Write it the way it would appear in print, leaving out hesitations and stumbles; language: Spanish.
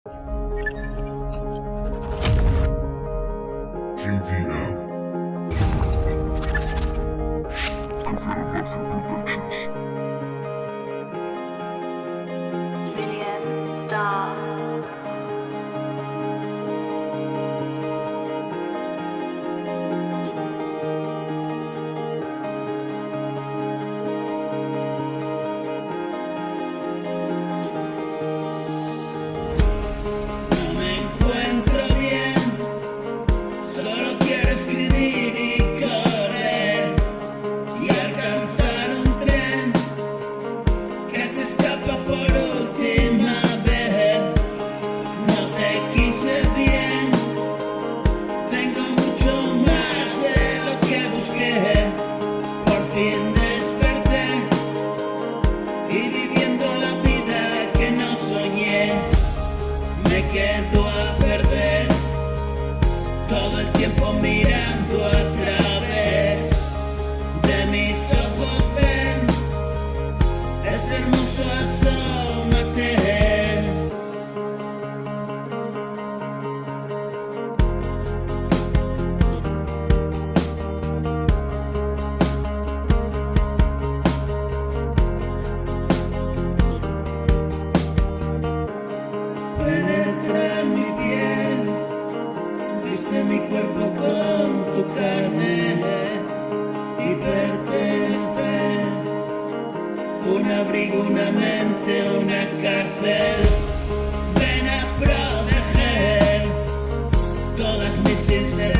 Billion stars. No me encuentro bien, solo quiero escribir y correr y alcanzar un tren que se escapa por última vez. No te quise bien, tengo mucho más de lo que busqué. Por fin desperté y viviendo la vida que no soñé. Me quedo a perder todo el tiempo mirando a través de mis ojos. Ven, es hermoso, asómate. Penetra mi piel, viste mi cuerpo con tu carne y pertenecer. Un abrigo, una mente, una cárcel. Ven a proteger todas mis sinceridades.